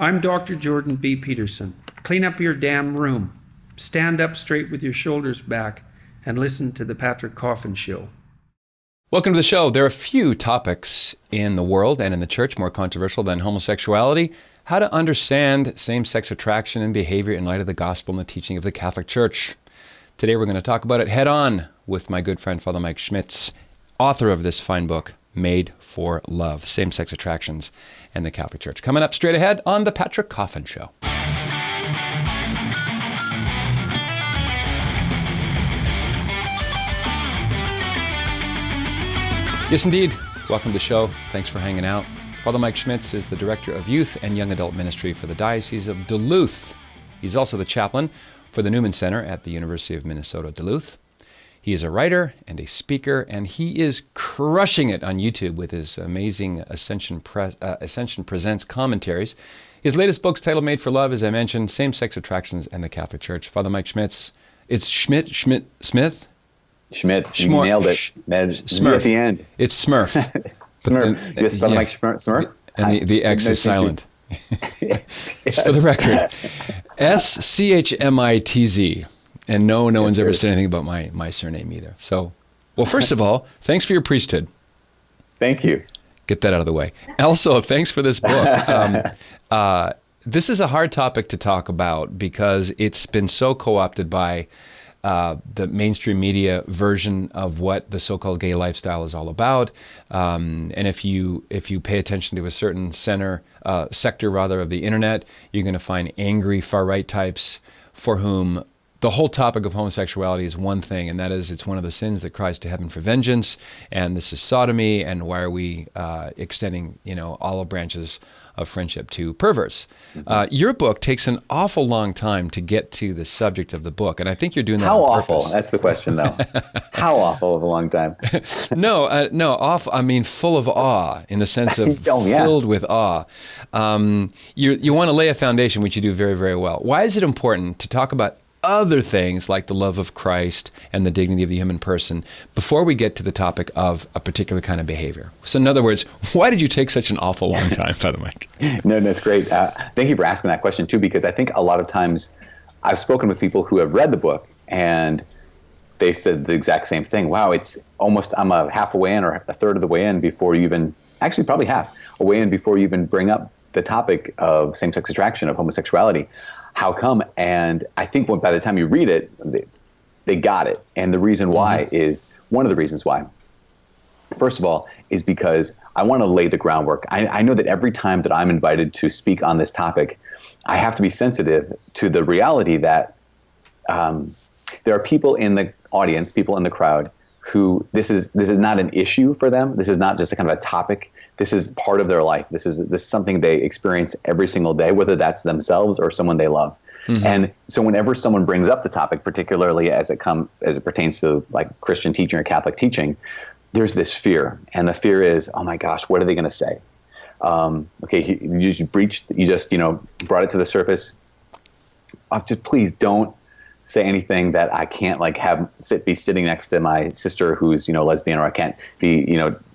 I'm Dr. Jordan B. Peterson. Clean up your damn room. Stand up straight with your shoulders back and listen to the Patrick Coffin Show. Welcome to the show. There are few topics in the world and in the church more controversial than homosexuality, how to understand same-sex attraction and behavior in light of the gospel and the teaching of the Catholic Church. Today we're going to talk about it head on with my good friend Father Mike Schmitz, author of this fine book, Made for Love, Same-Sex Attractions and the Catholic Church. Coming up straight ahead on the Patrick Coffin Show. Yes, indeed. Welcome to the show. Thanks for hanging out. Father Mike Schmitz is the Director of Youth and Young Adult Ministry for the Diocese of Duluth. He's also the chaplain for the Newman Center at the University of Minnesota, Duluth. He is a writer and a speaker, and he is crushing it on YouTube with his amazing Ascension Presents commentaries. His latest book's titled Made for Love, as I mentioned, Same-Sex Attractions and the Catholic Church. Father Mike Schmitz. It's Smith? Schmitz, you nailed it. Smurf. At the end. It's Smurf. Smurf. Yes, Father Mike Smurf. And the X is silent. Just for the record. SCHMITZ. And no one's ever said anything about my surname either. So, well, first of all, thanks for your priesthood. Thank you. Get that out of the way. Also, thanks for this book. This is a hard topic to talk about because it's been so co-opted by the mainstream media version of what the so-called gay lifestyle is all about. And if you pay attention to a certain sector of the internet, you're going to find angry far-right types for whom the whole topic of homosexuality is one thing, and that is it's one of the sins that cries to heaven for vengeance, and this is sodomy, and why are we extending, olive branches of friendship to perverts? Mm-hmm. Your book takes an awful long time to get to the subject of the book, and I think you're doing that on purpose. How awful? That's the question, though. How awful of a long time? No, awful. I mean, full of awe, in the sense of filled with awe. You want to lay a foundation, which you do very, very well. Why is it important to talk about other things like the love of Christ and the dignity of the human person before we get to the topic of a particular kind of behavior? So in other words, why did you take such an awful long time, Father Mike? No, that's great. Thank you for asking that question too, because I think a lot of times I've spoken with people who have read the book and they said the exact same thing. Wow, it's almost, I'm a half a way in or a third of the way in before you even, actually probably half a way in before you even bring up the topic of same-sex attraction, of homosexuality. How come? And I think by the time you read it, they got it. And the reason why is, one of the reasons why, first of all, is because I want to lay the groundwork. I know that every time that I'm invited to speak on this topic, I have to be sensitive to the reality that there are people in the audience, people in the crowd, who this is not an issue for them. This is not just a kind of a topic. This is part of their life. This is something they experience every single day, whether that's themselves or someone they love. Mm-hmm. And so whenever someone brings up the topic, particularly as it pertains to like Christian teaching or Catholic teaching, there's this fear. And the fear is, oh my gosh, what are they going to say? Okay, you just brought it to the surface. Please don't say anything that I can't be sitting next to my sister who's lesbian, or I can't be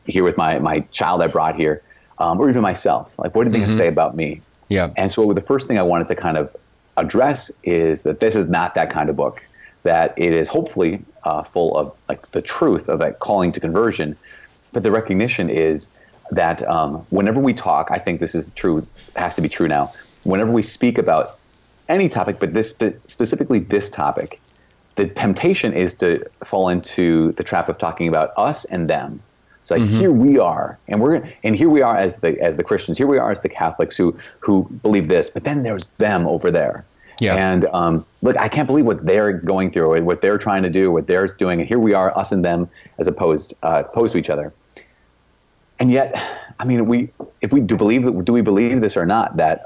here with my child I brought here, or even myself. Like, what are they going to say about me? Yeah. And so the first thing I wanted to kind of address is that this is not that kind of book. That it is hopefully full of the truth of that calling to conversion, but the recognition is that whenever we talk, I think this is true, has to be true now. Whenever we speak about any topic, but specifically this topic, the temptation is to fall into the trap of talking about us and them. It's like, here we are, and here we are as the Christians, here we are as the Catholics who believe this, but then there's them over there. Yeah. And look, I can't believe what they're going through, what they're trying to do, what they're doing, and here we are, us and them, as opposed to each other. And yet, I mean, do we believe this or not? That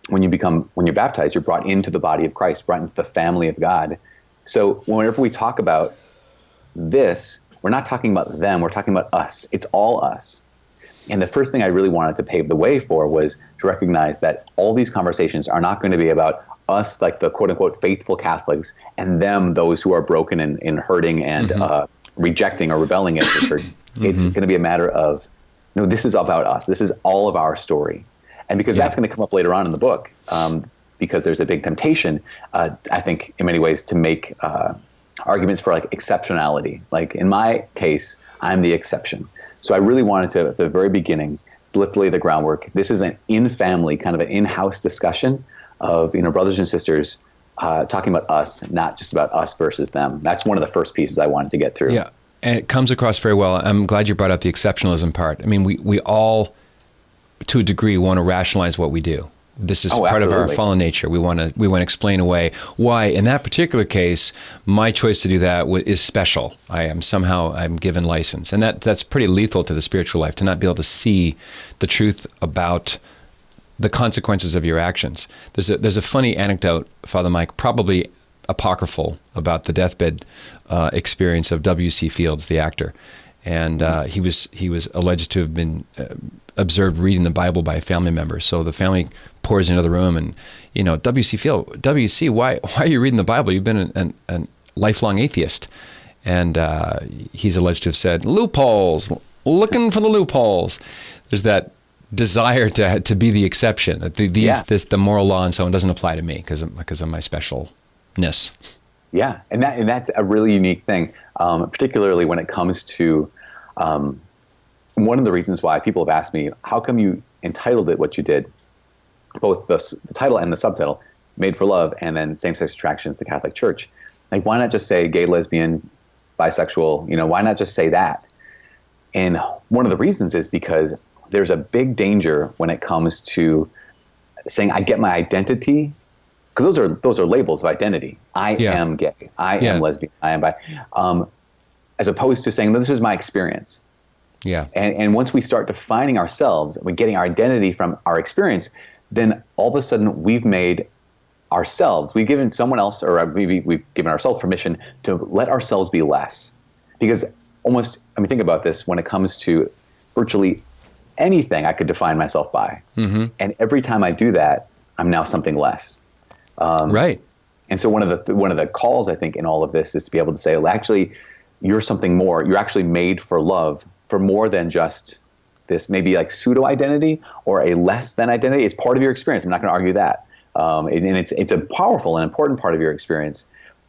when you're baptized, you're brought into the body of Christ, brought into the family of God. So whenever we talk about this, we're not talking about them, we're talking about us. It's all us. And the first thing I really wanted to pave the way for was to recognize that all these conversations are not going to be about us, like the quote-unquote faithful Catholics, and them, those who are broken and hurting and rejecting or rebelling against the church. It's going to be a matter of, no, this is about us. This is all of our story. And because that's going to come up later on in the book, because there's a big temptation, I think, in many ways, to make arguments for like exceptionality. Like in my case, I'm the exception. So I really wanted to, at the very beginning, let's lay the groundwork. This is an in-family, kind of an in-house discussion of, brothers and sisters talking about us, not just about us versus them. That's one of the first pieces I wanted to get through. Yeah, and it comes across very well. I'm glad you brought up the exceptionalism part. I mean, we all, to a degree, want to rationalize what we do. This is part of our fallen nature. We want to explain away why, in that particular case, my choice to do that is special. I'm given license, and that's pretty lethal to the spiritual life, to not be able to see the truth about the consequences of your actions. There's a funny anecdote, Father Mike, probably apocryphal, about the deathbed experience of W.C. Fields, the actor, and he was alleged to have been observed reading the Bible by a family member. So the family pours into the room, and W.C., why are you reading the Bible? You've been a lifelong atheist. And he's alleged to have said, loopholes, looking for the loopholes. There's that desire to be the exception, that the moral law and so on doesn't apply to me because of my specialness. Yeah, and that's a really unique thing, particularly when it comes to one of the reasons why people have asked me, how come you entitled it what you did, both the title and the subtitle, Made for Love, and then Same-Sex Attractions, the Catholic Church. Like, why not just say gay, lesbian, bisexual? Why not just say that? And one of the reasons is because there's a big danger when it comes to saying I get my identity, because those are labels of identity. I am gay. I am lesbian. I am bi. As opposed to saying, this is my experience. Yeah. And once we start defining ourselves, we're getting our identity from our experience, then all of a sudden we've made ourselves, we've given someone else, or maybe we've given ourselves permission to let ourselves be less. Because think about this, when it comes to virtually anything I could define myself by. Mm-hmm. And every time I do that, I'm now something less. Right. And so one of the calls, I think, in all of this is to be able to say, well, actually, you're something more. You're actually made for love, for more than just this maybe like pseudo identity or a less than identity. It's part of your experience. I'm not going to argue that. And it's a powerful and important part of your experience,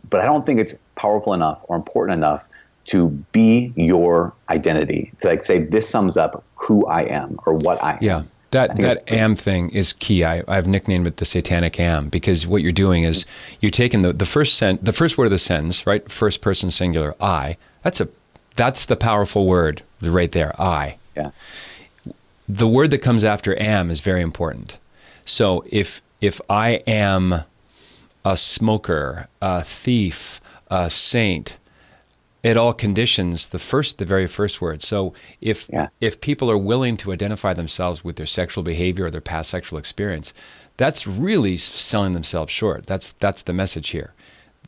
but I don't think it's powerful enough or important enough to be your identity. To like say, this sums up who I am or what I am. Yeah. That am thing is key. I've nicknamed it the satanic am, because what you're doing is you're taking the first word of the sentence, right? First person singular, I. That's the powerful word right there, I. Yeah. The word that comes after am is very important. So if I am a smoker, a thief, a saint, it all conditions the very first word. So if people are willing to identify themselves with their sexual behavior or their past sexual experience, that's really selling themselves short. That's the message here.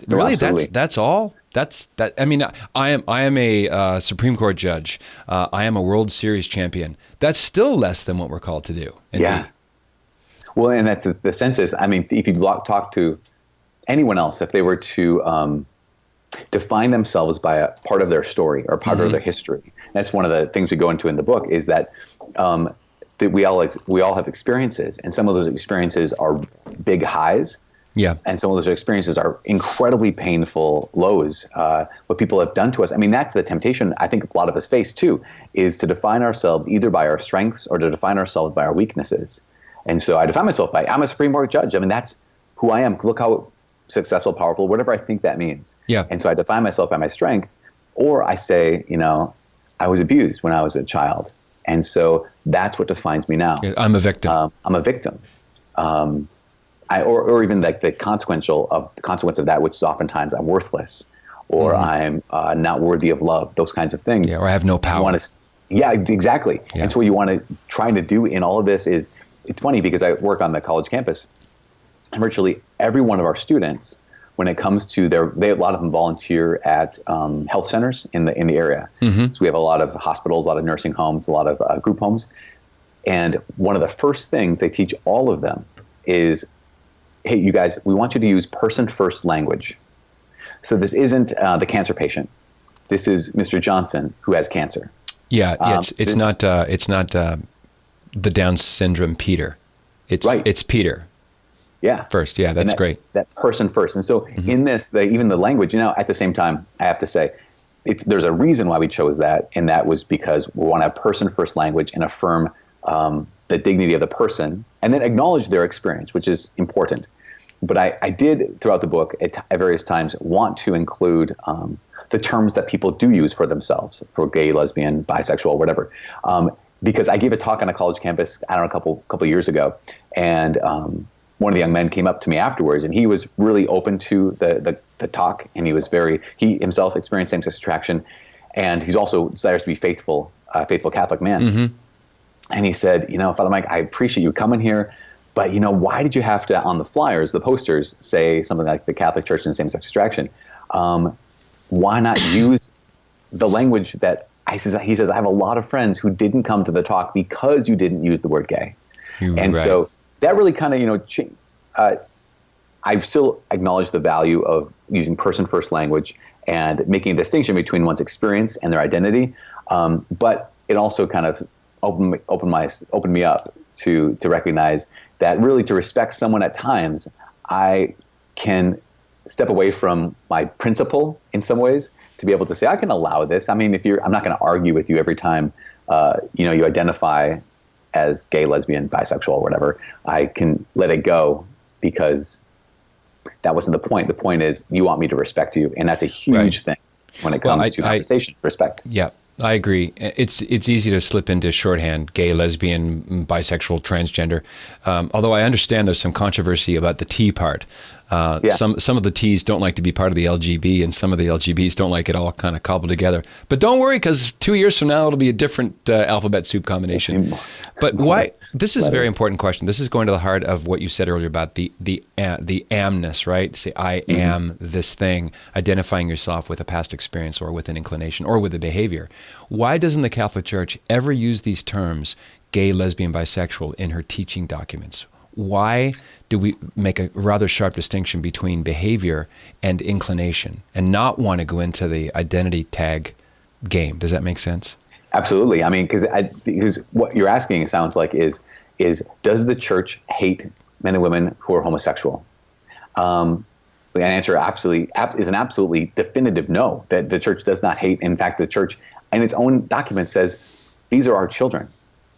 Really, that's all. I mean, I am a Supreme Court judge. I am a World Series champion. That's still less than what we're called to do. Yeah. Well, and that's the sense is, if you talk to anyone else, if they were to define themselves by a part of their story or part of their history, that's one of the things we go into in the book, is that that we all have experiences, and some of those experiences are big highs. Yeah. And some of those experiences are incredibly painful lows, what people have done to us. That's the temptation I think a lot of us face too, is to define ourselves either by our strengths or to define ourselves by our weaknesses. And so I define myself by, I'm a Supreme Court judge. That's who I am. Look how successful, powerful, whatever I think that means. Yeah. And so I define myself by my strength, or I say, I was abused when I was a child. And so that's what defines me now. Yeah, I'm a victim. I'm a victim. Or even like the consequence of that, which is oftentimes I'm worthless, or I'm not worthy of love, those kinds of things. Yeah, or I have no power. Yeah, exactly. Yeah. And so what you want to try to do in all of this is, it's funny because I work on the college campus, and virtually every one of our students, when it comes to a lot of them volunteer at health centers in the area. Mm-hmm. So we have a lot of hospitals, a lot of nursing homes, a lot of group homes. And one of the first things they teach all of them is, hey, you guys, we want you to use person-first language. So this isn't the cancer patient. This is Mr. Johnson who has cancer. Yeah, it's not the Down syndrome Peter. Right. It's Peter Yeah. first. Yeah, And that's great. That person first. And so in this, even the language, at the same time, I have to say, there's a reason why we chose that, and that was because we want to have person first language and affirm the dignity of the person, and then acknowledge their experience, which is important. But I did, throughout the book, at various times, want to include the terms that people do use for themselves, for gay, lesbian, bisexual, whatever. Because I gave a talk on a college campus, I don't know, a couple years ago, and one of the young men came up to me afterwards, and he was really open to the talk, and he himself experienced same-sex attraction, and he's also desires to be faithful Catholic man. Mm-hmm. And he said, Father Mike, I appreciate you coming here, but why did you have to, on the flyers, the posters, say something like the Catholic Church and same-sex attraction? Why not use the language that he says, I have a lot of friends who didn't come to the talk because you didn't use the word gay. And so that really kind of, I still acknowledge the value of using person-first language and making a distinction between one's experience and their identity. But it also kind of opened me up to recognize that really, to respect someone at times, I can step away from my principle in some ways to be able to say, I can allow this. I mean, I'm not going to argue with you every time, you identify as gay, lesbian, bisexual, or whatever. I can let it go because that wasn't the point. The point is you want me to respect you. And that's a huge thing when it comes to conversations, respect. Yeah. I agree. It's easy to slip into shorthand: gay, lesbian, bisexual, transgender. Although I understand there's some controversy about the T part. Some of the T's don't like to be part of the LGB, and some of the LGBs don't like it all kind of cobbled together. But don't worry, because 2 years from now it'll be a different alphabet soup combination. But why? This is a very important question. This is going to the heart of what you said earlier about the amness, right? Say, I am this thing, identifying yourself with a past experience or with an inclination or with a behavior. Why doesn't the Catholic Church ever use these terms, gay, lesbian, bisexual, in her teaching documents? Why do we make a rather sharp distinction between behavior and inclination and not want to go into the identity tag game? Does that make sense? Absolutely. I mean, because what you're asking, it sounds like, is does the church hate men and women who are homosexual? The answer is an absolutely definitive no, that the church does not hate. In fact, the church in its own document says, these are our children,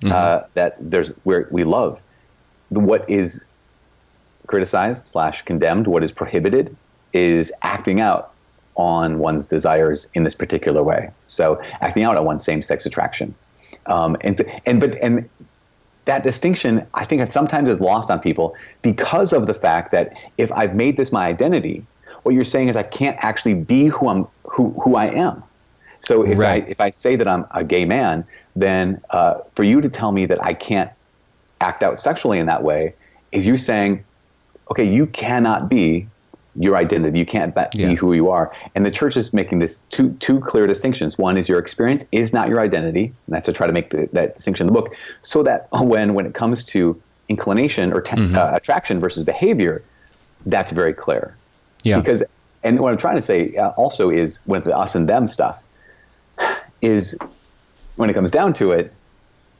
that where we love. What is criticized / condemned, what is prohibited, is acting out on one's desires in this particular way. So acting out on one's same-sex attraction, and that distinction, I think, sometimes is lost on people because of the fact that if I've made this my identity, what you're saying is I can't actually be who I am. So if I say that I'm a gay man, then for you to tell me that I can't act out sexually in that way is you saying, okay, you cannot be your identity. You can't be who you are. And the church is making this two clear distinctions. One is your experience is not your identity. And that's to try to make that distinction in the book, so that when it comes to inclination or attraction versus behavior, that's very clear. Yeah. And what I'm trying to say also is, with the us and them stuff, is when it comes down to it,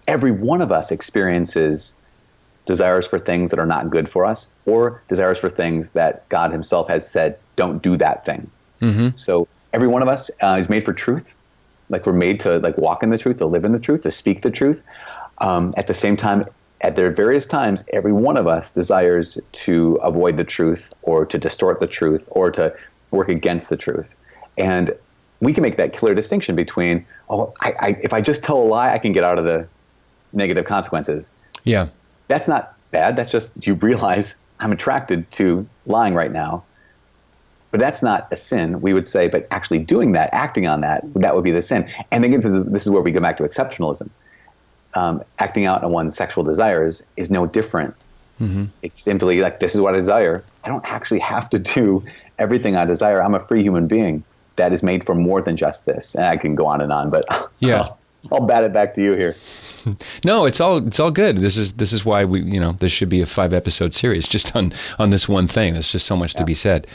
every one of us experiences desires for things that are not good for us, or desires for things that God himself has said, don't do that thing. Mm-hmm. So every one of us is made for truth. Like, we're made to walk in the truth, to live in the truth, to speak the truth. At the same time, at their various times, every one of us desires to avoid the truth, or to distort the truth, or to work against the truth. And we can make that clear distinction between, if I just tell a lie, I can get out of the negative consequences. Yeah. That's not bad. That's just, you realize I'm attracted to lying right now. But that's not a sin, we would say, but actually doing that, acting on that would be the sin. And again, this is where we go back to exceptionalism. Acting out on one's sexual desires is no different. Mm-hmm. It's simply like, this is what I desire. I don't actually have to do everything I desire. I'm a free human being that is made for more than just this. And I can go on and on, but I'll bat it back to you here. No, it's all good. This is why this should be a 5-episode series just on this one thing. There's just so much to be said.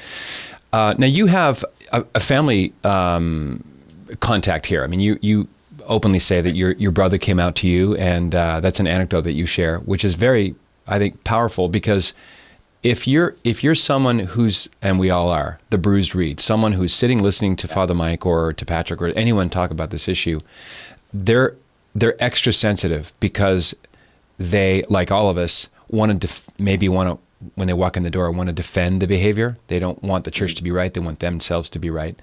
Now you have a family contact here. I mean, you openly say that your brother came out to you, and that's an anecdote that you share, which is very I think powerful, because if you're someone who's, and we all are, the bruised reed, someone who's sitting listening to Father Mike or to Patrick or anyone talk about this issue, they're extra sensitive because they, like all of us, want to when they walk in the door, want to defend the behavior. They don't want the church to be right. They want themselves to be right.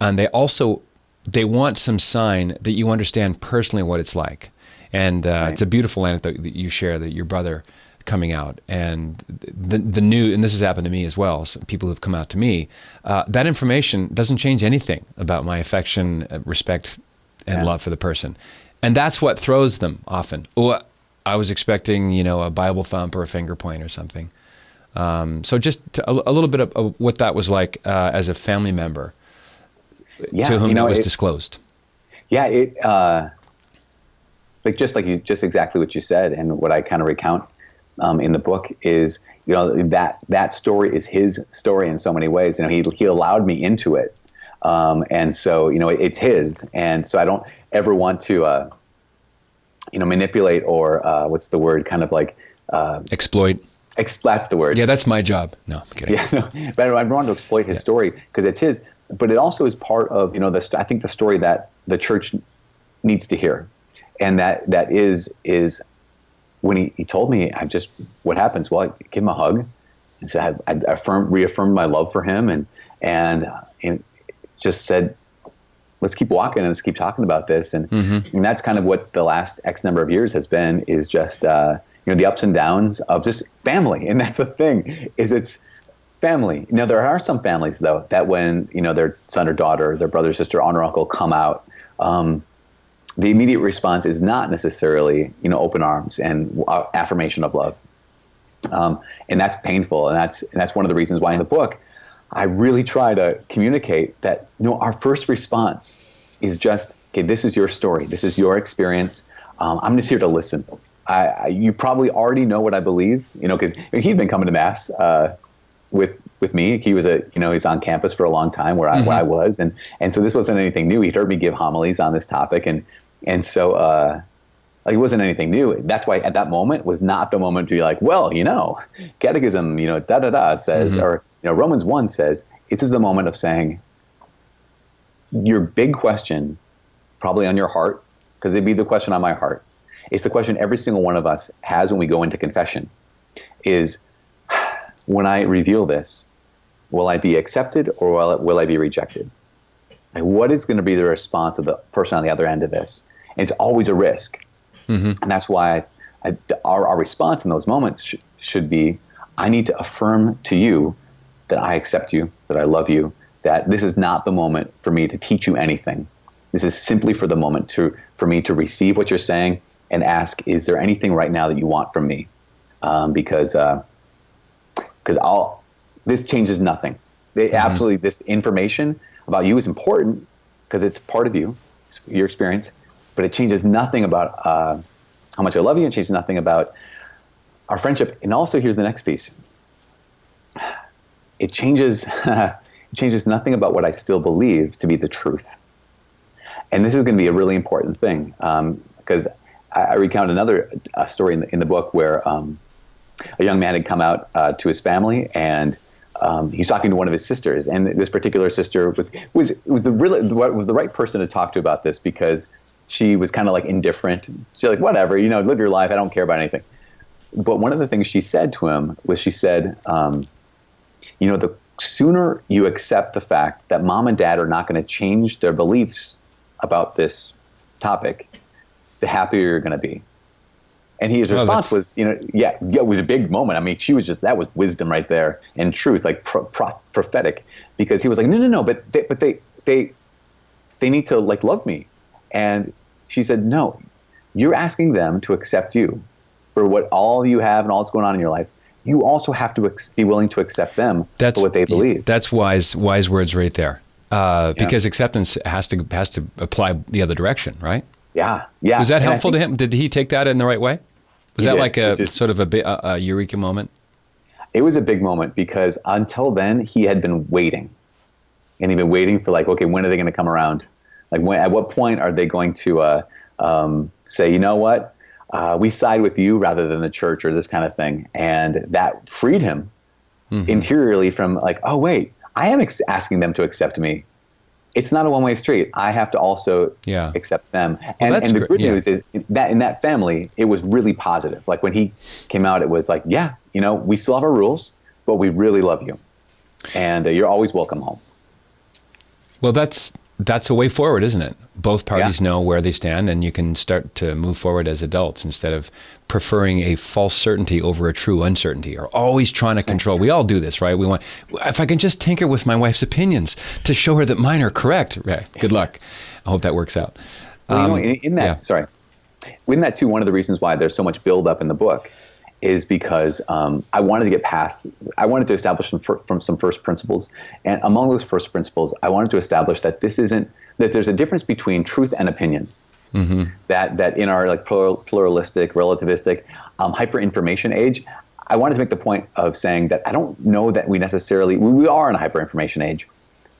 And they want some sign that you understand personally what it's like. And it's a beautiful anecdote that you share, that your brother coming out, and the new, and this has happened to me as well, so people who've come out to me, that information doesn't change anything about my affection, respect, and love for the person. And that's what throws them often. Oh, I was expecting, a Bible thump or a finger point or something. So just a little bit of what that was like as a family member to whom that was disclosed. Yeah, just exactly what you said, and what I kind of recount in the book is, that story is his story in so many ways. He allowed me into it, and so it's his, and so I don't ever want to manipulate or what's the word? Kind of like exploit. That's the word. Yeah, that's my job. No, I'm kidding. Yeah, no, but I don't want to exploit his story because it's his, but it also is part of I think the story that the church needs to hear, and that is when he told me, what happens? Well, I give him a hug and said I reaffirmed my love for him, and just said, let's keep walking and let's keep talking about this, and that's kind of what the last X number of years has been, is just the ups and downs of just family. And that's the thing, is it's family. Now, there are some families though that when their son or daughter, their brother, sister, aunt or uncle come out, the immediate response is not necessarily open arms and affirmation of love, and that's painful. And that's one of the reasons why in the book I really try to communicate that our first response is just, okay, this is your story, this is your experience. I'm just here to listen. You probably already know what I believe, because he'd been coming to Mass with me. He was he's on campus for a long time where I was, and so this wasn't anything new. He'd heard me give homilies on this topic, and so it wasn't anything new. That's why at that moment was not the moment to be like, well, Catechism, says, or Romans 1 says. This is the moment of saying your big question, probably on your heart, because it'd be the question on my heart. It's the question every single one of us has when we go into confession, is, when I reveal this, will I be accepted or will I be rejected? Like, what is going to be the response of the person on the other end of this? And it's always a risk. And that's why our response in those moments should be, I need to affirm to you that I accept you, that I love you, that this is not the moment for me to teach you anything. This is simply for the moment for me to receive what you're saying and ask, is there anything right now that you want from me? Because this changes nothing. Absolutely, this information about you is important because it's part of you, it's your experience, but it changes nothing about how much I love you, and changes nothing about our friendship. And also, here's the next piece. It changes nothing about what I still believe to be the truth. And this is going to be a really important thing, because I recount another story in the book where a young man had come out to his family, and he's talking to one of his sisters, and this particular sister was the right person to talk to about this, because she was kind of like indifferent. She's like, whatever, live your life. I don't care about anything. But one of the things she said to him was, she said, the sooner you accept the fact that mom and dad are not going to change their beliefs about this topic, the happier you're going to be. And his response was, it was a big moment. I mean, that was wisdom right there, and truth, like prophetic, because he was like, no, but they need to like love me. And she said, no, you're asking them to accept you for what all you have and all that's going on in your life. You also have to be willing to accept them for what they believe. That's wise words right there. Because acceptance has to apply the other direction, right? Yeah. Was that helpful to him? Did he take that in the right way? Was that like sort of a eureka moment? It was a big moment, because until then he had been waiting, and he'd been waiting for like, okay, when are they going to come around? Like, at what point are they going to say, you know what? we side with you rather than the church, or this kind of thing. And that freed him interiorly from like, oh, wait, I am asking them to accept me. It's not a one-way street. I have to also accept them. And the good news is that in that family, it was really positive. Like when he came out, it was like, yeah, we still have our rules, but we really love you. And you're always welcome home. Well, that's a way forward, isn't it? Both parties know where they stand, and you can start to move forward as adults instead of preferring a false certainty over a true uncertainty, or always trying to control. We all do this, right? We want, if I can just tinker with my wife's opinions to show her that mine are correct. Right. Good luck. I hope that works out. Well, in that too, one of the reasons why there's so much buildup in the book is because I wanted to establish some first principles. And among those first principles, I wanted to establish that that there's a difference between truth and opinion. Mm-hmm. That in our like pluralistic, relativistic, hyper-information age, I wanted to make the point of saying that I don't know that we are in a hyper-information age,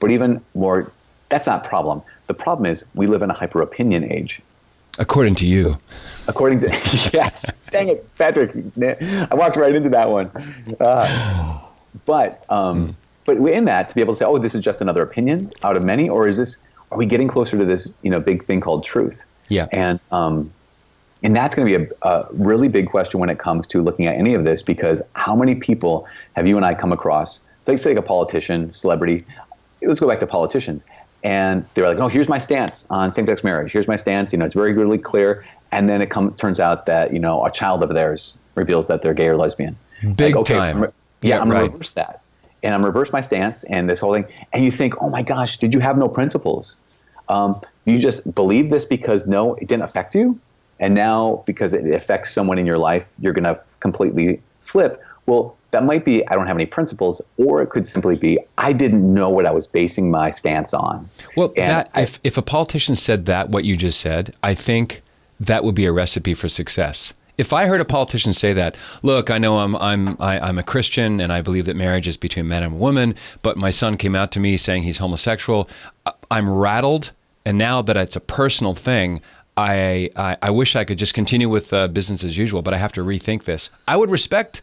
but even more, that's not a problem. The problem is we live in a hyper-opinion age. According to you. According to, yes. Dang it, Patrick. I walked right into that one. But in that, to be able to say, oh, this is just another opinion out of many, or are we getting closer to this, big thing called truth? Yeah. And that's going to be a really big question when it comes to looking at any of this, because how many people have you and I come across, like say like a politician, celebrity, let's go back to politicians, and they're like, oh, here's my stance on same-sex marriage. Here's my stance. It's very really clear. And then it turns out that, a child of theirs reveals that they're gay or lesbian. Big like, okay, time. I'm going to reverse that. And I'm going to reverse my stance and this whole thing. And you think, oh my gosh, did you have no principles? You just believe this because it didn't affect you. And now because it affects someone in your life, you're going to completely flip. Well, that might be, I don't have any principles, or it could simply be, I didn't know what I was basing my stance on. Well, if a politician said that, what you just said, I think that would be a recipe for success. If I heard a politician say that, look, I know I'm a Christian and I believe that marriage is between man and woman, but my son came out to me saying he's homosexual, I'm rattled, and now that it's a personal thing, I wish I could just continue with business as usual, but I have to rethink this. I would respect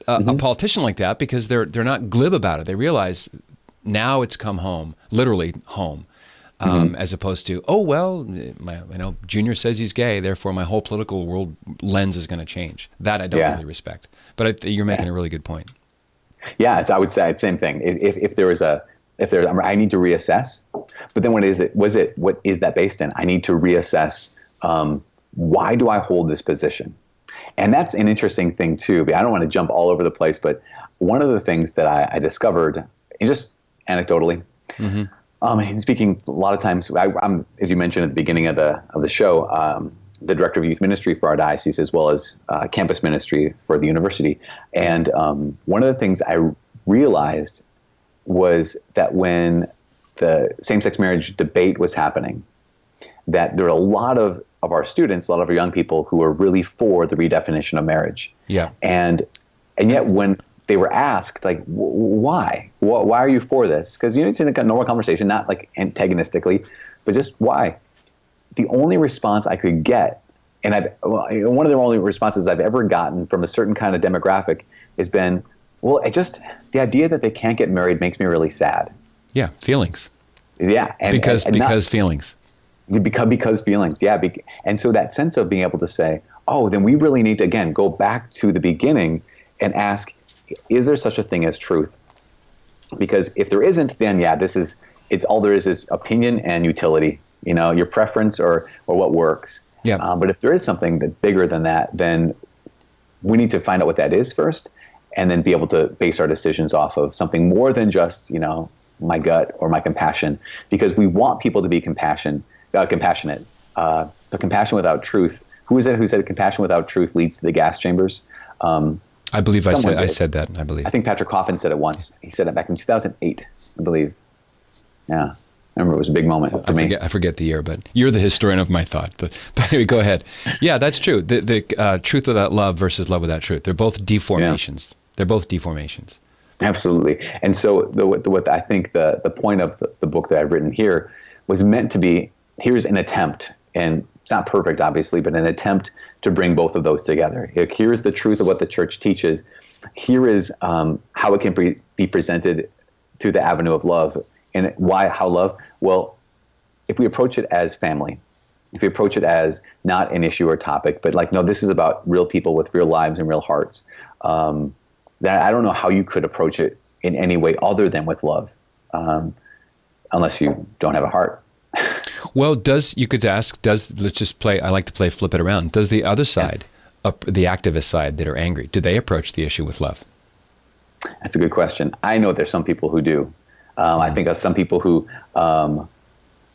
a politician like that, because they're not glib about it. They realize now it's come home, literally home, as opposed to, oh, well, I know Junior says he's gay, therefore my whole political world lens is going to change. That I don't really respect. But you're making a really good point. Yeah, so I would say the same thing. If I need to reassess, but then what is that based in? I need to reassess, why do I hold this position? And that's an interesting thing too. I don't want to jump all over the place, but one of the things that I discovered, and just anecdotally, and speaking a lot of times, I'm, as you mentioned at the beginning of the show, the director of youth ministry for our diocese, as well as campus ministry for the university. And one of the things I realized was that when the same-sex marriage debate was happening, that there were a lot of our students, a lot of our young people who were really for the redefinition of marriage. Yeah. And yet when they were asked, like, why? Why are you for this? Because it's in a normal conversation, not like antagonistically, but just why? The only response I could get, and one of the only responses I've ever gotten from a certain kind of demographic has been, well, the idea that they can't get married makes me really sad. Yeah, feelings. Yeah. Because feelings. Because feelings, yeah. And so that sense of being able to say, oh, then we really need to, again, go back to the beginning and ask, is there such a thing as truth? Because if there isn't, then it's all there is opinion and utility, your preference or what works. Yeah. But if there is something that's bigger than that, then we need to find out what that is first, and then be able to base our decisions off of something more than just, my gut or my compassion, because we want people to be compassionate. The compassion without truth. Who is it who said compassion without truth leads to the gas chambers? I believe I said that. I believe. I think Patrick Coffin said it once. He said it back in 2008, I believe. Yeah. I remember it was a big moment for me. I forget the year, but you're the historian of my thought. But anyway, go ahead. Yeah, that's true. The truth without love versus love without truth. They're both deformations. Yeah. They're both deformations. Absolutely. And so what I think the point of the book that I've written here was meant to be, here's an attempt, and it's not perfect, obviously, but an attempt to bring both of those together. Here's the truth of what the church teaches. Here is how it can be presented through the avenue of love. And how love? Well, if we approach it as family, if we approach it as not an issue or topic, but like, no, this is about real people with real lives and real hearts, then I don't know how you could approach it in any way other than with love, unless you don't have a heart. Well, let's just play, I like to play flip it around. Does the other side, the activist side that are angry, do they approach the issue with love? That's a good question. I know there's some people who do. I think of some people who, to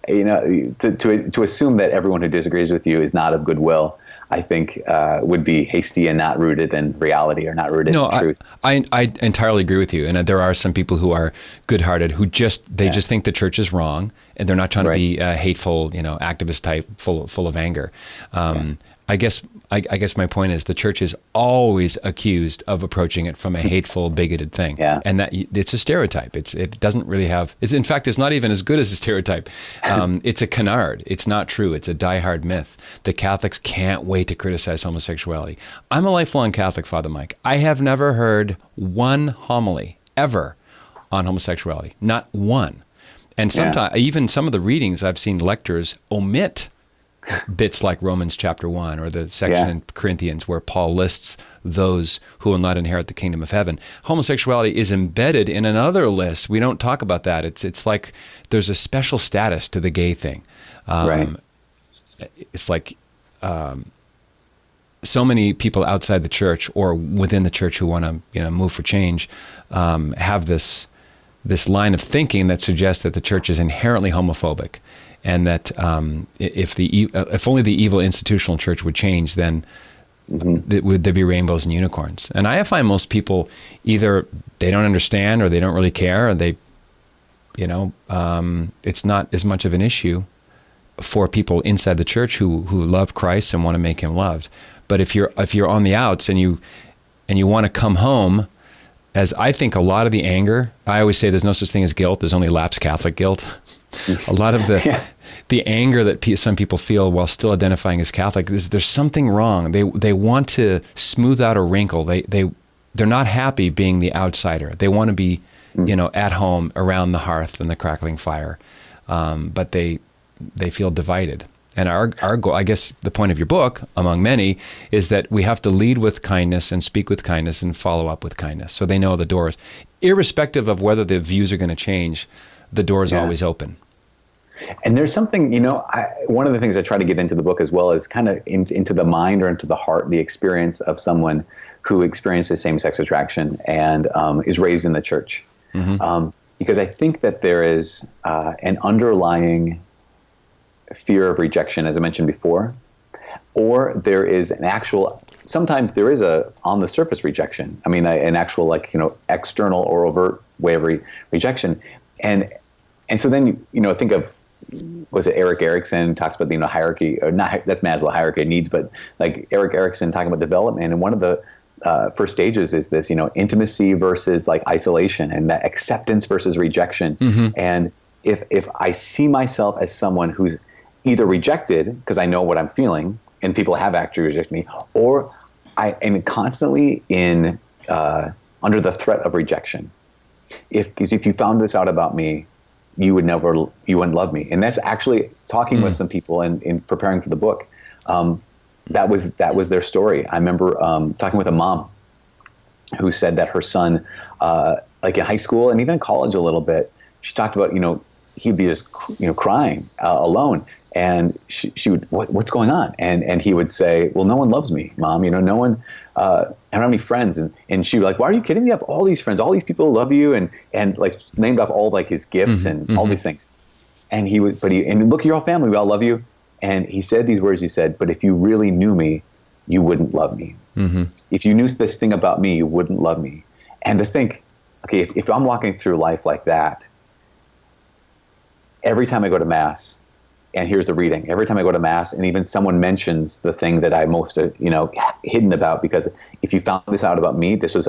assume that everyone who disagrees with you is not of goodwill, I think would be hasty and not rooted in reality or not rooted in truth. I entirely agree with you. And there are some people who are good-hearted who just think the church is wrong, and they're not trying to be hateful, activist type, full of anger. I guess my point is the church is always accused of approaching it from a hateful, bigoted thing, and that it's a stereotype. It doesn't really have. In fact, it's not even as good as a stereotype. It's a canard. It's not true. It's a diehard myth. The Catholics can't wait to criticize homosexuality. I'm a lifelong Catholic, Father Mike. I have never heard one homily ever on homosexuality, not one. And sometimes even some of the readings I've seen lectors omit bits like Romans chapter 1 or the section in Corinthians where Paul lists those who will not inherit the kingdom of heaven. Homosexuality is embedded in another list. We don't talk about that. It's like there's a special status to the gay thing. It's like so many people outside the church or within the church who want to move for change have this line of thinking that suggests that the church is inherently homophobic. And that if only the evil institutional church would change, then would there be rainbows and unicorns? And I find most people either they don't understand or they don't really care, or they, it's not as much of an issue for people inside the church who love Christ and want to make him loved. But if you're on the outs and you want to come home, as I think a lot of the anger, I always say there's no such thing as guilt. There's only lapsed Catholic guilt. A lot of the anger that some people feel while still identifying as Catholic is there's something wrong. They want to smooth out a wrinkle. They're not happy being the outsider. They want to be at home around the hearth and the crackling fire, but they feel divided. And our goal, I guess the point of your book, among many, is that we have to lead with kindness and speak with kindness and follow up with kindness. So they know the doors, irrespective of whether the views are going to change, the door is always open. And there's something, one of the things I try to get into the book as well is kind of into the mind or into the heart, the experience of someone who experiences same-sex attraction and is raised in the church. Because I think that there is an underlying fear of rejection, as I mentioned before, or there is sometimes there is a on the surface rejection. I mean, an actual external or overt way of rejection. And so then, think of, was it Erik Erikson talks about the hierarchy, or not, that's Maslow hierarchy of needs, but like Erik Erikson talking about development, and one of the first stages is this, intimacy versus like isolation, and that acceptance versus rejection. And if I see myself as someone who's either rejected because I know what I'm feeling, and people have actually rejected me, or I am constantly in under the threat of rejection. Because if you found this out about me, you wouldn't love me. And that's actually talking with some people and in preparing for the book. That was their story. I remember talking with a mom who said that her son, like in high school and even in college a little bit, she talked about, he'd be just, crying alone. And she would, what's going on? And he would say, well, no one loves me, Mom. No one, I don't have any friends. And she would like, why are you kidding me? You have all these friends, all these people love you. And like named off all like his gifts and all these things. And and look, you're all family. We all love you. And he said these words, he said, but if you really knew me, you wouldn't love me. If you knew this thing about me, you wouldn't love me. And to think, okay, if I'm walking through life like that, every time I go to Mass, and here's the reading. Every time I go to Mass, and even someone mentions the thing that I'm most, hidden about, because if you found this out about me, this was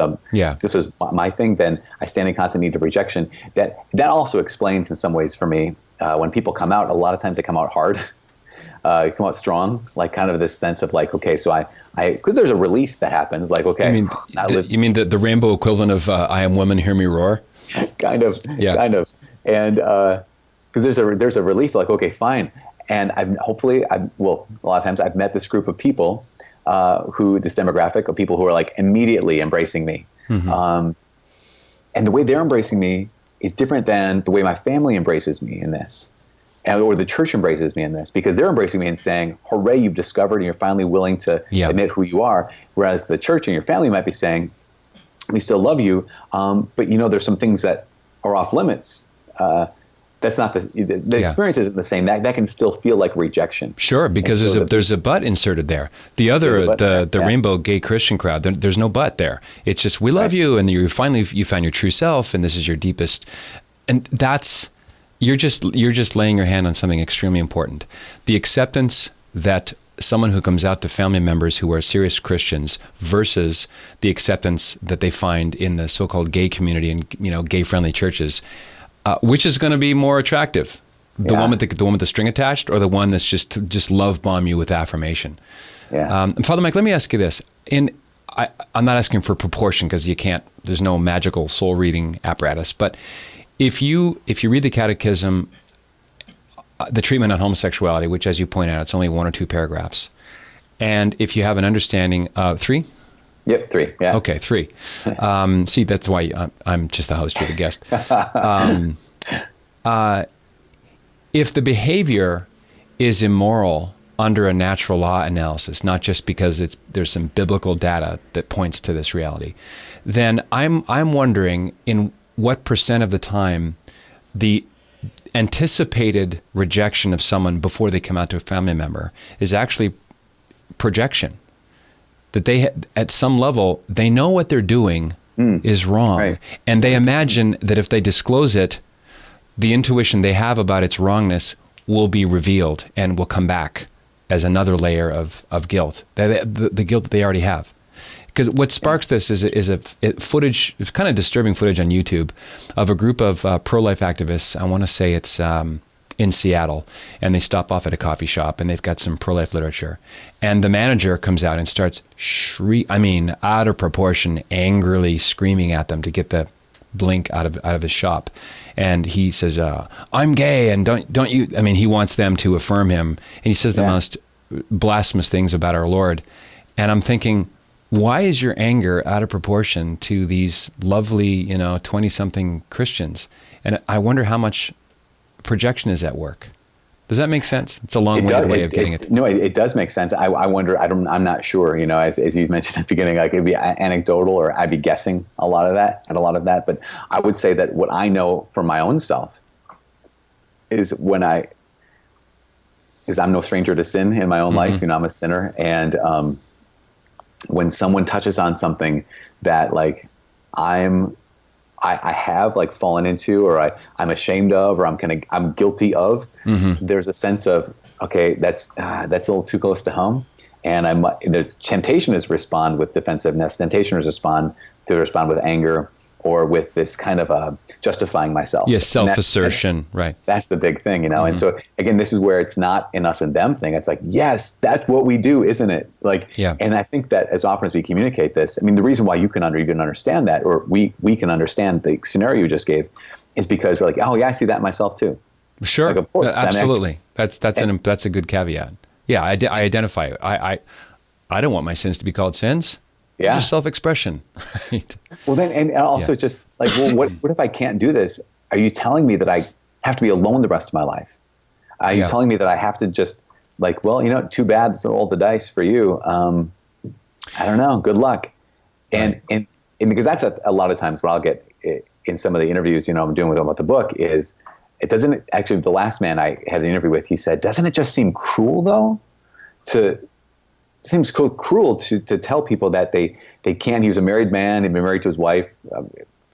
my thing, then I stand in constant need of rejection. That also explains in some ways for me when people come out. A lot of times they come out hard. you come out strong, like kind of this sense of like, okay, so because there's a release that happens, like, okay, you mean the rainbow equivalent of "I am woman, hear me roar"? kind of, and because there's a relief, like, okay, fine, and a lot of times I've met this group of people, this demographic of people who are like immediately embracing me, and the way they're embracing me is different than the way my family embraces me in this. Or the church embraces me in this, because they're embracing me and saying, hooray, you've discovered and you're finally willing to admit who you are. Whereas the church and your family might be saying, we still love you, but there's some things that are off limits. That's not the experience isn't the same. That can still feel like rejection. Sure, because there's a but inserted there. The other, the rainbow gay Christian crowd, there's no but there. It's just, we love you, and you found your true self, and this is your deepest, and that's, you're just laying your hand on something extremely important. The acceptance that someone who comes out to family members who are serious Christians versus the acceptance that they find in the so-called gay community and gay-friendly churches, which is going to be more attractive? The one with the string attached, or the one that's just love bomb you with affirmation? Yeah. Father Mike, let me ask you this. I'm not asking for proportion, because you can't. There's no magical soul reading apparatus, but if you read the Catechism, the treatment on homosexuality, which, as you point out, it's only 1 or 2 paragraphs, and if you have an understanding of 3? Yep, 3. Yeah. Okay, 3. See, that's why I'm just the host, you're the guest. If the behavior is immoral under a natural law analysis, not just because there's some biblical data that points to this reality, then I'm wondering in what % of the time the anticipated rejection of someone before they come out to a family member is actually projection. That they, at some level, they know what they're doing is wrong. Right. And they imagine that if they disclose it, the intuition they have about its wrongness will be revealed and will come back as another layer of guilt, the guilt that they already have. Because what sparks this is footage, it's kind of disturbing footage on YouTube of a group of pro-life activists. I want to say it's in Seattle, and they stop off at a coffee shop, and they've got some pro-life literature. And the manager comes out and starts out of proportion, angrily screaming at them to get the blink out of his shop. And he says, "I'm gay, and don't you?" I mean, he wants them to affirm him, and he says the most blasphemous things about our Lord. And I'm thinking, why is your anger out of proportion to these lovely, 20-something Christians? And I wonder how much projection is at work. Does that make sense? It's a long-winded way of getting it. No, it does make sense. I wonder. I'm not sure. As you mentioned at the beginning, like it'd be anecdotal, or I'd be guessing a lot of that. But I would say that what I know from my own self is I'm no stranger to sin in my own life. I'm a sinner, and when someone touches on something that like I have like fallen into, or I'm ashamed of, or I'm guilty of, there's a sense of, okay, that's a little too close to home, and the temptation is to respond with defensiveness. Temptation is to respond with anger, or with this kind of justifying myself. Yes, self-assertion, right. That's the big thing, And so again, this is where it's not an us and them thing. It's like, yes, that's what we do, isn't it? And I think that as often as we communicate this, the reason why you can even understand that, or we can understand the scenario you just gave, is because we're like, oh yeah, I see that in myself too. Sure, like, of course, absolutely. That's a good caveat. Yeah, I identify it. I don't want my sins to be called sins. Yeah. Just self-expression. Right. Well, then, and also just like, well, what if I can't do this? Are you telling me that I have to be alone the rest of my life? Are you telling me that I have to just like, well, too bad, it's all the dice for you. I don't know. Good luck. And because that's a lot of times what I'll get in some of the interviews, I'm doing with them about the book is, it doesn't actually, the last man I had an interview with, he said, doesn't it just seem cruel though seems so cruel to tell people that they can't. He was a married man. He'd been married to his wife a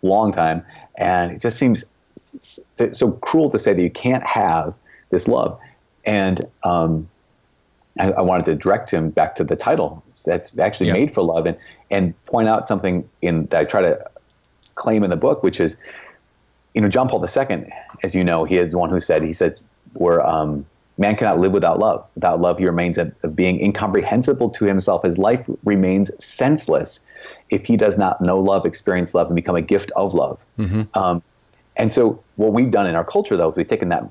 long time. And it just seems so cruel to say that you can't have this love. And I wanted to direct him back to the title that's actually made for love, and point out something that I try to claim in the book, which is, John Paul II, as you know, he is the one who said, we're Man cannot live without love. Without love, he remains a being incomprehensible to himself. His life remains senseless if he does not know love, experience love, and become a gift of love. And so what we've done in our culture, though, is we've taken that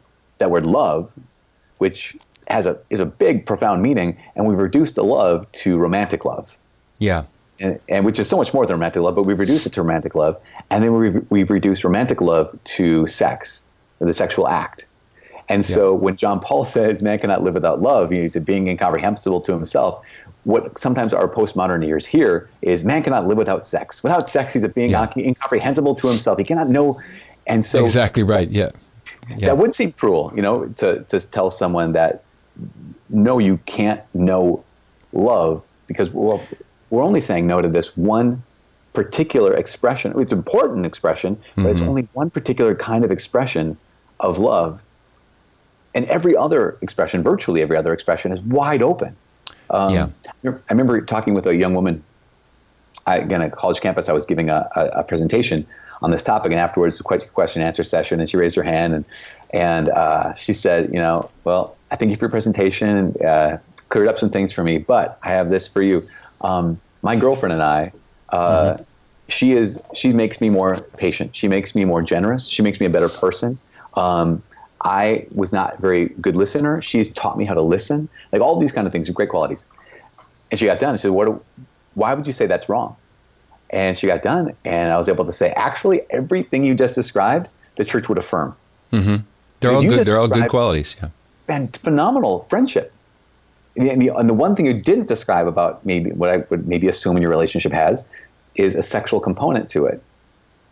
word love, which is a big, profound meaning, and we've reduced the love to romantic love. Yeah. And which is so much more than romantic love, but we've reduced it to romantic love. And then we've reduced romantic love to sex, or the sexual act. And so when John Paul says man cannot live without love, he's a being incomprehensible to himself. What sometimes our postmodern ears hear is man cannot live without sex. Without sex, he's a being incomprehensible to himself. He cannot know. And so exactly right. Yeah. That would seem cruel, to tell someone that, no, you can't know love, because we're only saying no to this one particular expression. It's an important expression, but it's only one particular kind of expression of love. And every other expression, virtually every other expression, is wide open. I remember talking with a young woman, again, at a college campus. I was giving a presentation on this topic, and afterwards, a question and answer session, and she raised her hand, and she said, well, I thank you for your presentation, and cleared up some things for me, but I have this for you. My girlfriend and I, she makes me more patient. She makes me more generous. She makes me a better person. I was not a very good listener. She's taught me how to listen. Like, all these kind of things are great qualities. And she got done and said, why would you say that's wrong? And she got done, and I was able to say, actually, everything you just described, the church would affirm. They're all good. They're all good qualities. Yeah. And phenomenal friendship. And the one thing you didn't describe about maybe what I would maybe assume your relationship has is a sexual component to it.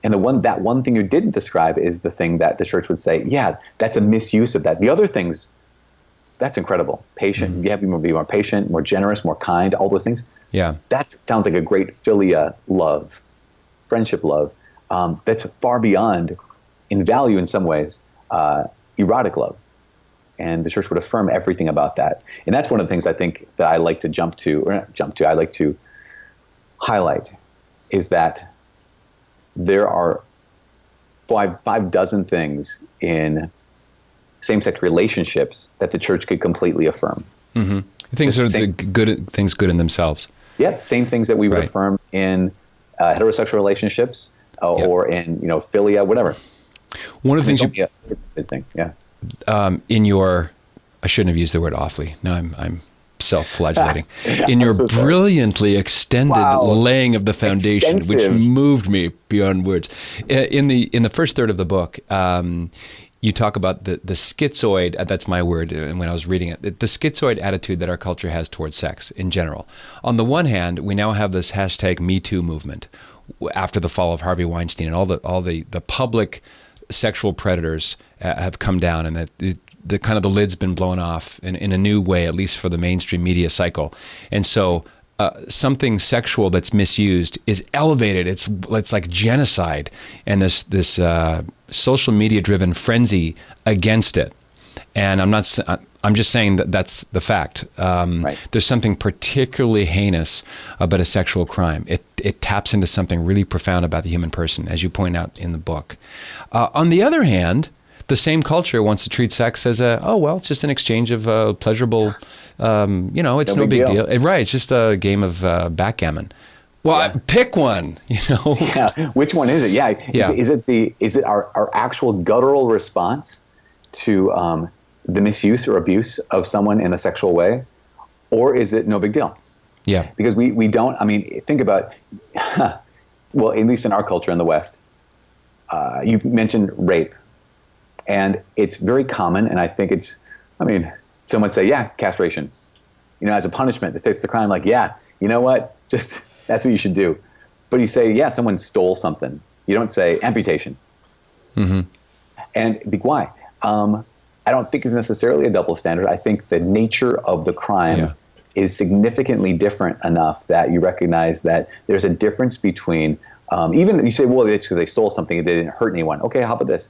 And that one thing you didn't describe is the thing that the church would say, yeah, that's a misuse of that. The other things, that's incredible. Patient, you have to be more patient, more generous, more kind, all those things. Yeah. That sounds like a great philia love, friendship love, that's far beyond, in value in some ways, erotic love. And the church would affirm everything about that. And that's one of the things I think that I like to I like to highlight, is that there are five dozen things in same-sex relationships that the church could completely affirm. Things are good in themselves. Yeah, same things that we would affirm in heterosexual relationships or in philia, whatever. One of the things I shouldn't have used the word awfully. No, I'm self-flagellating. In your brilliantly extended laying of the foundation, which moved me beyond words. In the first third of the book, you talk about the schizoid, that's my word, and when I was reading it, the schizoid attitude that our culture has towards sex in general. On the one hand, we now have this hashtag #MeToo movement after the fall of Harvey Weinstein, and all the public sexual predators have come down, and that the kind of the lid's been blown off in a new way, at least for the mainstream media cycle. And so something sexual that's misused is elevated. It's like genocide, and this social media driven frenzy against it. And I'm just saying that that's the fact. There's something particularly heinous about a sexual crime. It taps into something really profound about the human person, as you point out in the book. On the other hand, the same culture wants to treat sex as it's just an exchange of pleasurable, it's no big deal. Right, it's just a game of backgammon. Well, pick one, Yeah, which one is it? Yeah. Is it our actual guttural response to the misuse or abuse of someone in a sexual way, or is it no big deal? Yeah. Because we don't, think about, well, at least in our culture in the West, you mentioned rape. And it's very common, and I think some would say, castration, as a punishment that fits the crime. Like, you know what? Just, that's what you should do. But you say, someone stole something. You don't say amputation. And why? I don't think it's necessarily a double standard. I think the nature of the crime is significantly different enough that you recognize that there's a difference between, even you say, well, it's because they stole something and they didn't hurt anyone. Okay, how about this?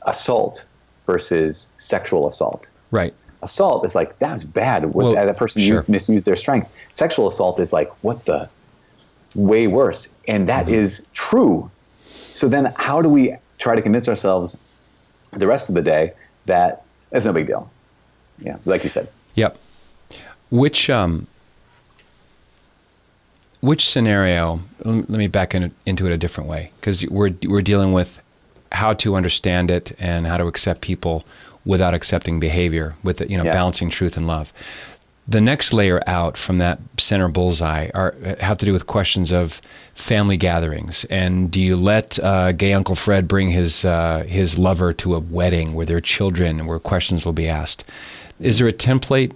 Assault versus sexual assault. Right. Assault is like, that's bad. That person misused their strength. Sexual assault is like, way worse. And that is true. So then how do we try to convince ourselves the rest of the day that it's no big deal? Yeah, like you said. Yep. Which scenario? Let me back into it a different way, because we're dealing with how to understand it and how to accept people without accepting behavior, with balancing truth and love. The next layer out from that center bullseye have to do with questions of family gatherings. And do you let gay Uncle Fred bring his lover to a wedding with their children, and where questions will be asked? Is there a template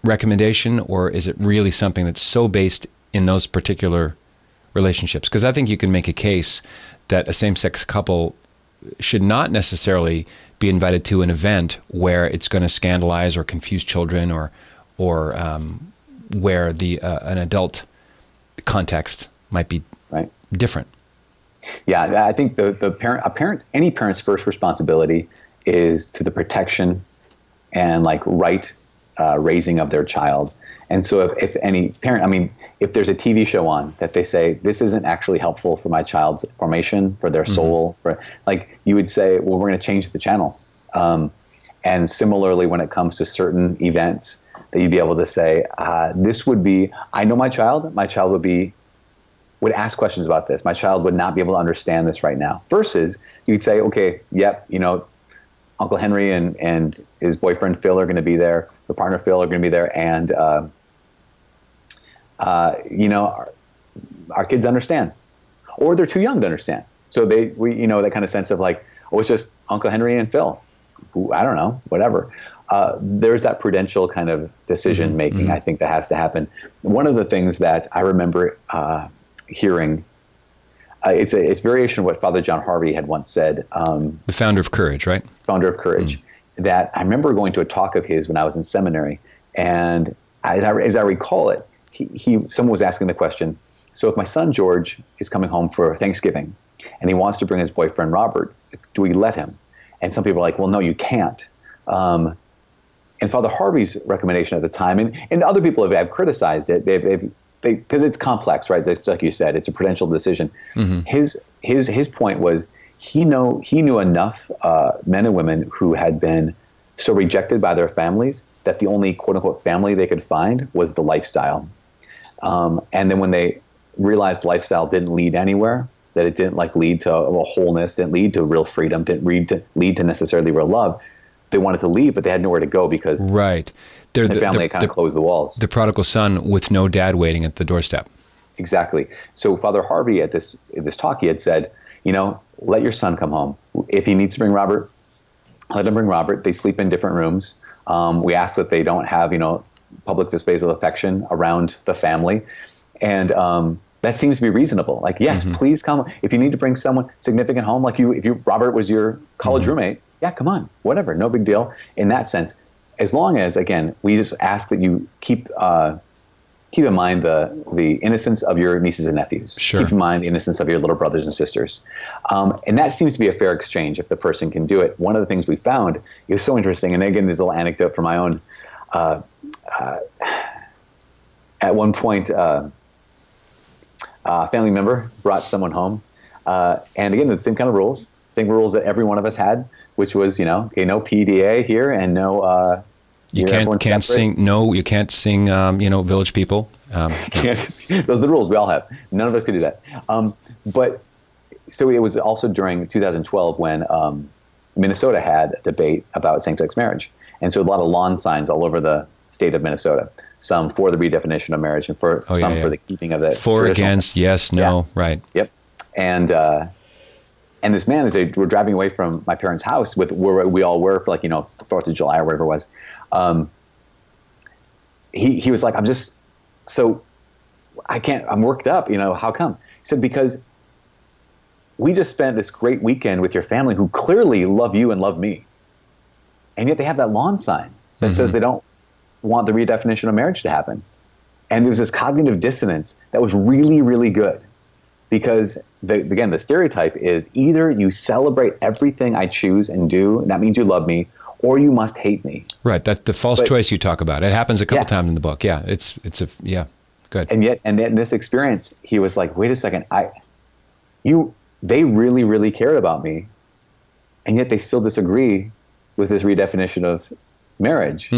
recommendation, or is it really something that's so based in those particular relationships? Because I think you can make a case that a same-sex couple should not necessarily be invited to an event where it's going to scandalize or confuse children, or where an adult context might be right. different. Yeah, I think any parent's first responsibility is to the protection and right raising of their child. And so if any parent, if there's a TV show on that they say, this isn't actually helpful for my child's formation, for their soul, you would say, well, we're going to change the channel. And similarly, when it comes to certain events, that you'd be able to say, this would be, I know my child would ask questions about this. My child would not be able to understand this right now. Versus you'd say, okay, yep, Uncle Henry and his boyfriend Phil are going to be there. The partner Phil are going to be there. And, our kids understand, or they're too young to understand. So that kind of sense of it's just Uncle Henry and Phil, who, I don't know, whatever. There's that prudential kind of decision making, I think, that has to happen. One of the things that I remember hearing, it's variation of what Father John Harvey had once said. The founder of Courage, right? Founder of Courage. That I remember going to a talk of his when I was in seminary, and as I recall it, someone was asking the question, so if my son George is coming home for Thanksgiving and he wants to bring his boyfriend Robert, do we let him? And some people are like, well, no, you can't. And Father Harvey's recommendation at the time, and other people have criticized it, because it's complex, right? Like you said, it's a prudential decision. His point was he knew enough men and women who had been so rejected by their families that the only quote unquote family they could find was the lifestyle. And then when they realized the lifestyle didn't lead anywhere, that it didn't lead to a wholeness, didn't lead to real freedom, didn't lead to necessarily real love, they wanted to leave, but they had nowhere to go because right. The family kind of closed the walls. The prodigal son with no dad waiting at the doorstep. Exactly. So Father Harvey at this talk, he had said, let your son come home. If he needs to bring Robert, let him bring Robert. They sleep in different rooms. We ask that they don't have, public displays of affection around the family. And that seems to be reasonable. Yes, please come. If you need to bring someone significant home, if Robert was your college roommate, yeah, come on, whatever, no big deal in that sense. As long as, again, we just ask that you keep in mind the innocence of your nieces and nephews. Sure. Keep in mind the innocence of your little brothers and sisters. And that seems to be a fair exchange if the person can do it. One of the things we found is so interesting, and again, there's a little anecdote from my own. At one point, a family member brought someone home. And again, the same kind of rules that every one of us had, which was, no PDA here and no... You can't sing. No, you can't sing. Village People. Those are the rules we all have. None of us could do that. But so it was also during 2012 when Minnesota had a debate about same-sex marriage, and so a lot of lawn signs all over the state of Minnesota. Some for the redefinition of marriage, and for for the keeping of it. For, against, yes, no, right. Yep. And this man, as they were driving away from my parents' house, with where we all were for 4th of July or whatever it was. He was like, I'm worked up, how come? He said, because we just spent this great weekend with your family who clearly love you and love me. And yet they have that lawn sign that says they don't want the redefinition of marriage to happen. And there was this cognitive dissonance that was really, really good. Because the stereotype is either you celebrate everything I choose and do, and that means you love me, or you must hate me. Right. That's the false choice you talk about. It happens a couple times in the book. Yeah. Good. And yet in this experience, he was like, wait a second, they really, really cared about me. And yet they still disagree with this redefinition of marriage.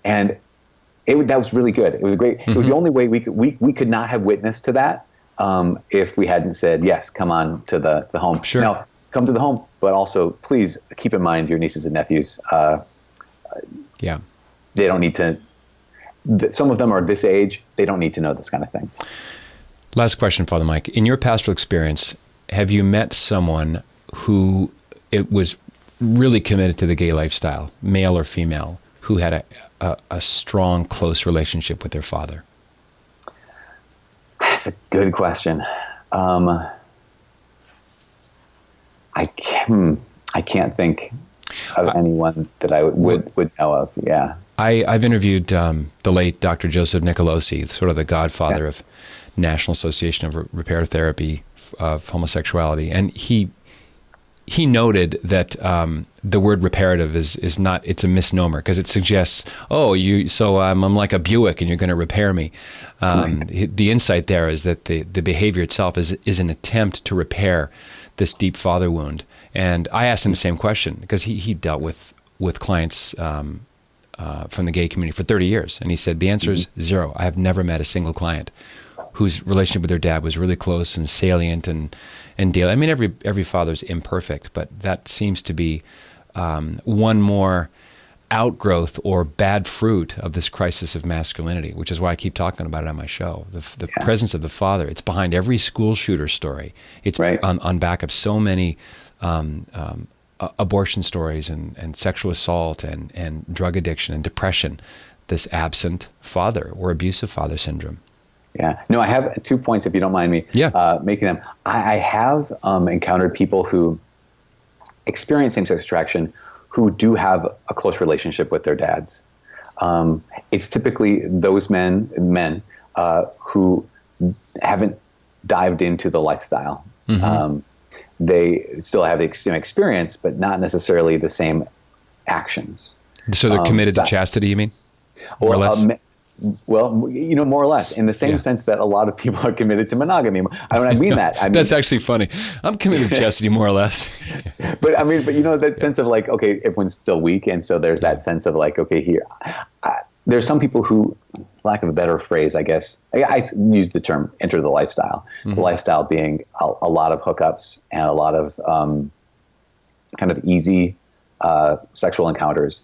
And that was really good. It was great. It was the only way we could not have witnessed to that if we hadn't said, yes, come on to the home. Sure. Now, come to the home, but also please keep in mind your nieces and nephews. Yeah. They don't need to, some of them are this age, they don't need to know this kind of thing. Last question, Father Mike. In your pastoral experience, have you met someone who it was really committed to the gay lifestyle, male or female, who had a strong, close relationship with their father? That's a good question. I can't think of anyone that I would know of. Yeah. I've interviewed the late Dr. Joseph Nicolosi, sort of the godfather of National Association of Repair Therapy of Homosexuality, and he noted that the word reparative is not, it's a misnomer because it suggests, I'm like a Buick and you're going to repair me. The insight there is that the behavior itself is an attempt to repair this deep father wound. And I asked him the same question because he dealt with clients from the gay community for 30 years. And he said, the answer is zero. I have never met a single client whose relationship with their dad was really close and salient and daily. I mean, every father's imperfect, but that seems to be one more outgrowth or bad fruit of this crisis of masculinity, which is why I keep talking about it on my show. The presence of the father, it's behind every school shooter story. It's on back of so many abortion stories and sexual assault and drug addiction and depression, this absent father or abusive father syndrome. Yeah. No, I have 2 points, if you don't mind me making them. I have encountered people who experience same-sex attraction who do have a close relationship with their dads. It's typically those men who haven't dived into the lifestyle. They still have the same experience, but not necessarily the same actions. So they're committed to chastity, you mean? More or less? Well, more or less, in the same sense that a lot of people are committed to monogamy. I mean that. That's actually funny. I'm committed to chastity, more or less. but that sense of like, okay, everyone's still weak, and so there's that sense of like, okay, here. There's some people who, lack of a better phrase, I guess, I use the term enter the lifestyle. The lifestyle being a lot of hookups and a lot of kind of easy sexual encounters.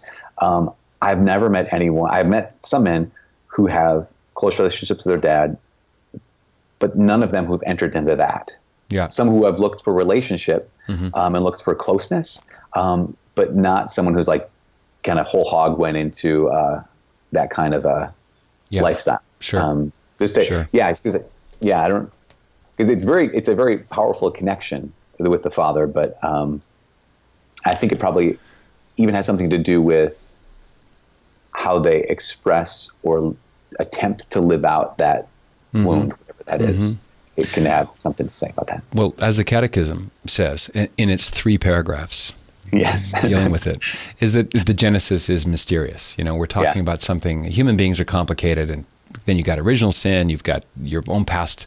I've never met anyone. I've met some men who have close relationships with their dad, but none of them who've entered into that. Yeah. Some who have looked for relationship and looked for closeness, but not someone who's like kind of whole hog went into that kind of a lifestyle. Sure. I don't, because it's a very powerful connection with the father, but I think it probably even has something to do with how they express or attempt to live out that wound, whatever that is. It can have something to say about that. Well, as the Catechism says in its 3 paragraphs, dealing with it, is that the Genesis is mysterious. We're talking about something, human beings are complicated, and then you've got original sin, you've got your own past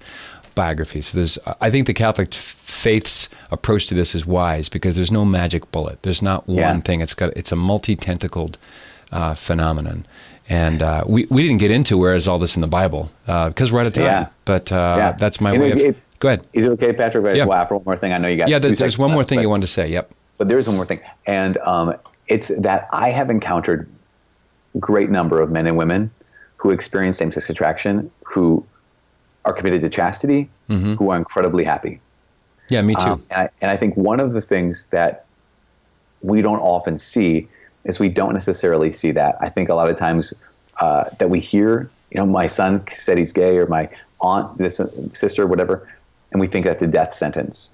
biography. So I think the Catholic faith's approach to this is wise because there's no magic bullet. There's not one thing. It's a multi-tentacled phenomenon. And we didn't get into where is all this in the Bible because we're out of time. But that's my way of... Go ahead. Is it okay, Patrick? After one more thing, I know you got... Yeah, there's one more thing you wanted to say. Yep. But there is one more thing. And it's that I have encountered a great number of men and women who experience same-sex attraction, who are committed to chastity, who are incredibly happy. Yeah, me too. And I think one of the things that we don't often see is we don't necessarily see that. I think a lot of times that we hear, my son said he's gay, or my aunt, this sister, whatever, and we think that's a death sentence.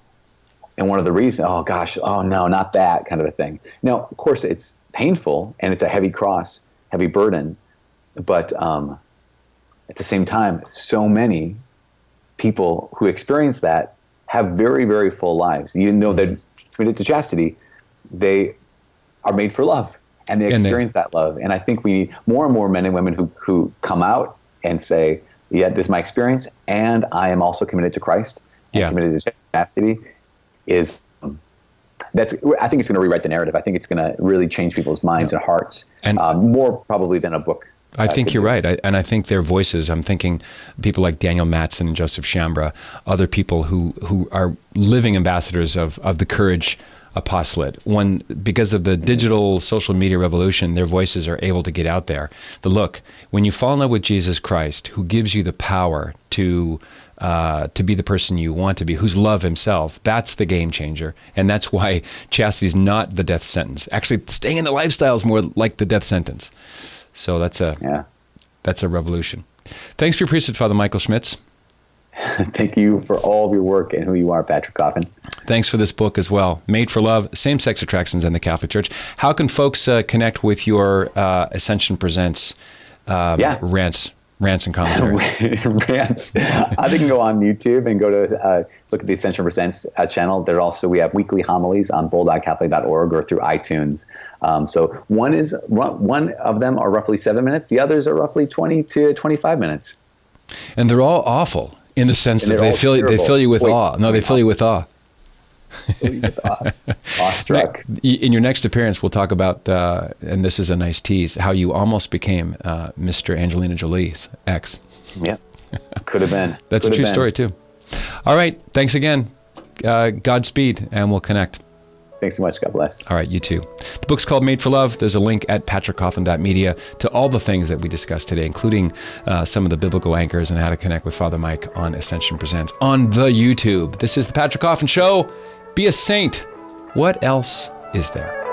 And one of the reasons, oh no, not that kind of a thing. Now, of course, it's painful and it's a heavy cross, heavy burden, but at the same time, so many people who experience that have very, very full lives. Even though they're committed to chastity, they are made for love, and they experience that love. And I think we need more and more men and women who come out and say, yeah, this is my experience, and I am also committed to Christ, and committed to chastity, is I think it's going to rewrite the narrative. I think it's going to really change people's minds and hearts, And more probably than a book. I think could you're do. right. And I think their voices, I'm thinking people like Daniel Mattson and Joseph Chambra, other people who are living ambassadors of the courage apostolate. Because of the digital social media revolution, their voices are able to get out there. Look, when you fall in love with Jesus Christ, who gives you the power to be the person you want to be, who's love himself, that's the game changer. And that's why chastity is not the death sentence. Actually, staying in the lifestyle is more like the death sentence. So that's a revolution. Thanks for your priesthood, Father Michael Schmitz. Thank you for all of your work and who you are, Patrick Coffin. Thanks for this book as well, Made for Love, Same-Sex Attractions in the Catholic Church. How can folks connect with your Ascension Presents rants and commentaries? Rants. They can go on YouTube and go to look at the Ascension Presents channel. We have weekly homilies on bull.catholic.org or through iTunes. So one of them are roughly 7 minutes. The others are roughly 20 to 25 minutes. And they're all awful in the sense that they fill you with awe. No, they fill you with awe. Awestruck. In your next appearance, we'll talk about, and this is a nice tease, how you almost became Mr. Angelina Jolie's ex. Yep. Could have been. That's a true story, too. All right. Thanks again. Godspeed, and we'll connect. Thanks so much. God bless. All right, you too. The book's called Made for Love. There's a link at patrickcoffin.media to all the things that we discussed today, including some of the biblical anchors and how to connect with Father Mike on Ascension Presents on the YouTube. This is the Patrick Coffin Show. Be a saint. What else is there?